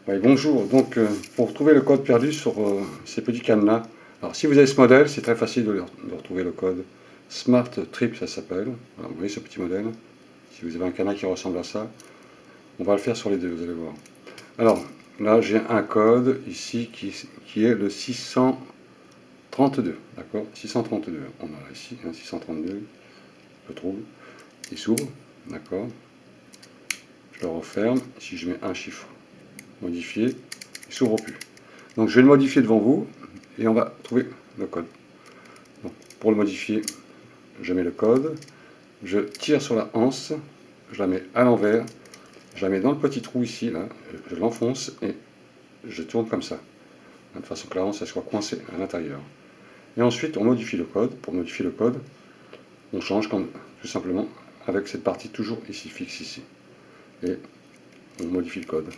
Oui, bonjour. Donc, pour trouver le code perdu sur ces petits cadenas, alors si vous avez ce modèle, c'est très facile de retrouver le code. Smart Trip, ça s'appelle. Voilà, vous voyez ce petit modèle. Si vous avez un cadenas qui ressemble à ça, on va le faire sur les deux, vous allez voir. Alors, là, j'ai un code ici qui est le 632. D'accord? 632. On a ici un 632. Je le trouve. Il s'ouvre. D'accord? Je le referme. Si je mets un chiffre modifié, il s'ouvre plus. Donc je vais le modifier devant vous et on va trouver le code. Donc, pour le modifier, je mets le code, je tire sur la anse, je la mets à l'envers, je la mets dans le petit trou ici, là, je l'enfonce et je tourne comme ça, de façon que la anse elle soit coincée à l'intérieur. Et ensuite on modifie le code. Pour modifier le code, on change comme, tout simplement avec cette partie toujours ici fixe ici. Et on modifie le code.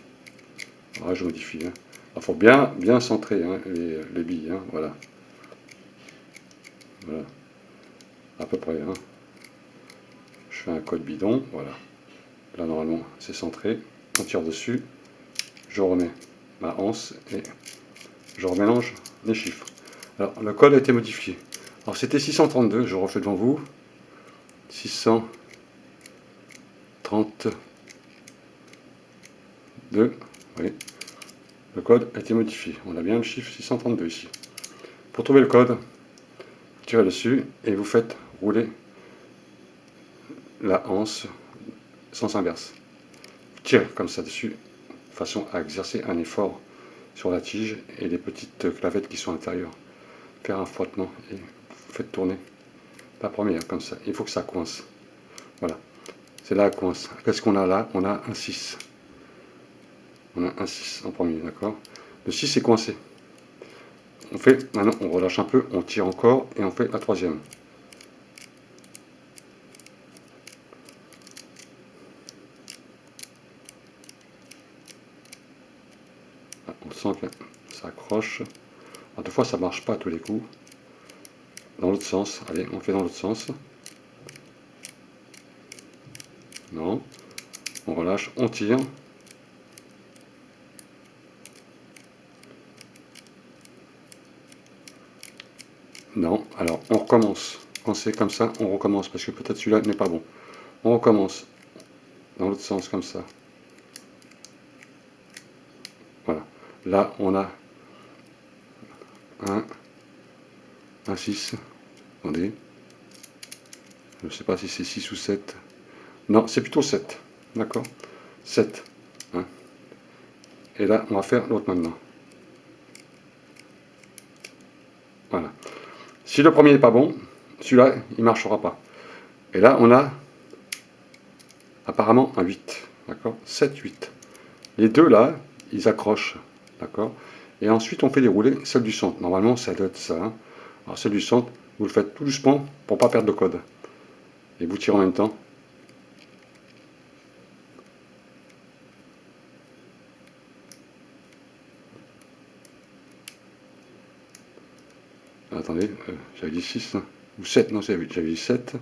Voilà, je modifie. Hein. Il faut bien centrer hein, les billes. Hein, voilà. Voilà. À peu près. Hein. Je fais un code bidon. Voilà. Là, normalement, c'est centré. On tire dessus. Je remets ma anse et je remélange les chiffres. Alors, le code a été modifié. Alors, c'était 632. Je refais devant vous. 632. Oui. Le code a été modifié. On a bien le chiffre 632 ici. Pour trouver le code, tirez dessus et vous faites rouler la anse sens inverse. Tirez comme ça dessus, de façon à exercer un effort sur la tige et les petites clavettes qui sont à l'intérieur. Faire un frottement et vous faites tourner la première comme ça. Il faut que ça coince. Voilà. C'est là, coince. Qu'est-ce qu'on a là? On a un 6. On a un 6 en premier, d'accord? Le 6 est coincé. On fait, maintenant on relâche un peu, on tire encore et on fait la troisième. On sent que ça accroche. Alors, des fois ça marche pas à tous les coups. Dans l'autre sens, allez, on fait dans l'autre sens. Non. On relâche, on tire. Non, alors on recommence. Quand c'est comme ça, on recommence, parce que peut-être celui-là n'est pas bon. On recommence. Dans l'autre sens, comme ça. Voilà. Là, on a un 6. Attendez. Je ne sais pas si c'est 6 ou 7. Non, c'est plutôt 7. D'accord? 7. Hein. Et là, on va faire l'autre maintenant. Voilà. Si le premier n'est pas bon, celui-là, il ne marchera pas. Et là, on a apparemment un 8. D'accord? 7, 8. Les deux là, ils accrochent. D'accord? Et ensuite, on fait dérouler celle du centre. Normalement, ça doit être ça. Hein. Alors, celle du centre, vous le faites tout doucement pour ne pas perdre de code. Et vous tirez en même temps. Attendez, j'avais dit 6. Hein. Ou 7, non, j'avais dit 7.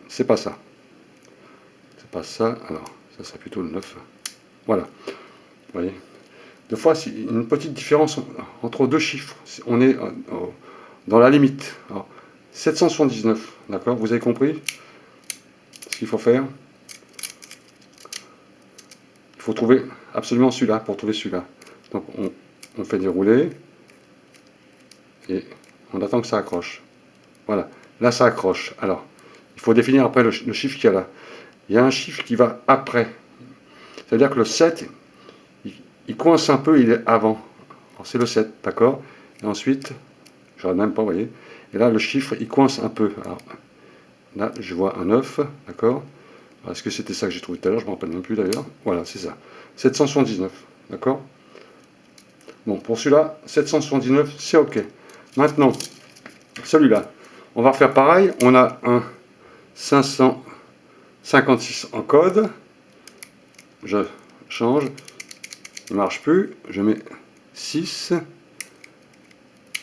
C'est pas ça. C'est pas ça. Alors, ça serait plutôt le 9. Voilà. Vous voyez. Deux fois, c'est une petite différence entre deux chiffres. On est dans la limite. Alors, 779, d'accord? Vous avez compris ce qu'il faut faire? Il faut trouver absolument celui-là pour trouver celui-là. Donc, on fait dérouler et on attend que ça accroche. Voilà. Là, ça accroche. Alors, il faut définir après le chiffre qu'il y a là. Il y a un chiffre qui va après. C'est-à-dire que le 7, il coince un peu, il est avant. C'est le 7, d'accord? Et ensuite, je ne regarde même pas, vous voyez. Et là, le chiffre, il coince un peu. Alors, là, je vois un 9, d'accord? Est-ce que c'était ça que j'ai trouvé tout à l'heure? Je ne me rappelle même plus d'ailleurs. Voilà, c'est ça. 779, d'accord? Bon, pour celui-là, 779, c'est OK. Maintenant, celui-là, on va refaire pareil. On a un 556 en code. Je change. Il ne marche plus. Je mets 6.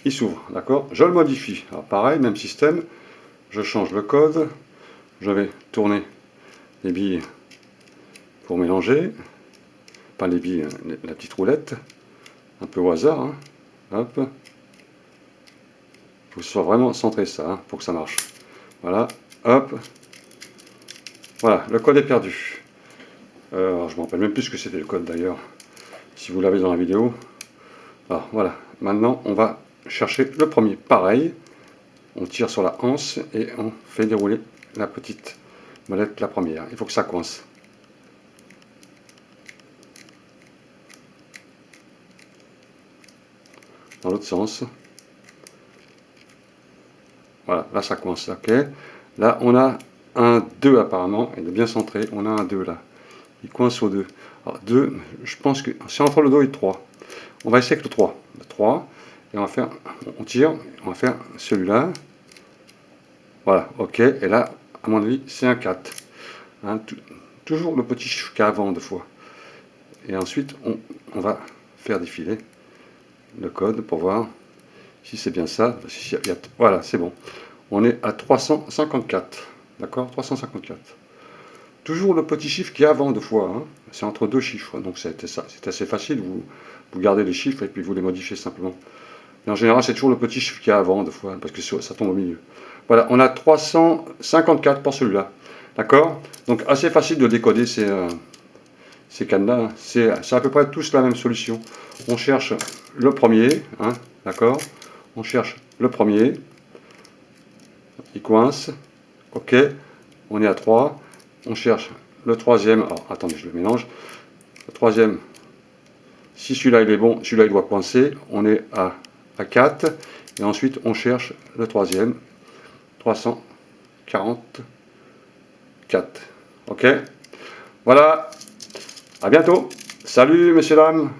Il s'ouvre, d'accord? Je le modifie. Alors pareil, même système. Je change le code. je vais tourner les billes pour mélanger. Pas les billes, la petite roulette. Un peu au hasard. Hein. Hop. Il faut que ce soit vraiment centré ça, hein, pour que ça marche. Voilà. Hop. Voilà, le code est perdu. Alors, je ne me rappelle même plus ce que c'était le code d'ailleurs. Si vous l'avez dans la vidéo. Alors voilà. Maintenant, on va chercher le premier. Pareil. On tire sur la anse et on fait dérouler la petite molette, la première. Il faut que ça coince. Dans l'autre sens. Voilà, là ça coince, ok. Là on a un 2 apparemment, il est bien centré, on a un 2 là. Il coince au 2. Alors 2, je pense que c'est entre le 2 et le 3. On va essayer avec le 3. Le 3, et on va faire, on tire, on va faire celui-là. Voilà, ok, et là, à mon avis, c'est un 4. Hein, toujours le petit chiffre qu'avant deux fois. Et ensuite, on va faire défiler le code pour voir si c'est bien ça. Voilà, c'est bon. On est à 354. D'accord, 354. Toujours le petit chiffre qui est avant deux fois. Hein. C'est entre deux chiffres. Donc c'est assez facile. Vous gardez les chiffres et puis vous les modifiez simplement. Mais en général, c'est toujours le petit chiffre qui est avant deux fois. Parce que ça tombe au milieu. Voilà, on a 354 pour celui-là. D'accord. Donc assez facile de décoder ces cadenas. C'est à peu près tous la même solution. On cherche le premier. Hein, d'accord. On cherche le premier. Il coince. Ok. On est à 3. On cherche le troisième. Alors, attendez, je le mélange. Le troisième, si celui-là il est bon, celui-là il doit coincer. On est à 4. Et ensuite, on cherche le troisième. 344. Ok. Voilà. À bientôt. Salut, messieurs, dames.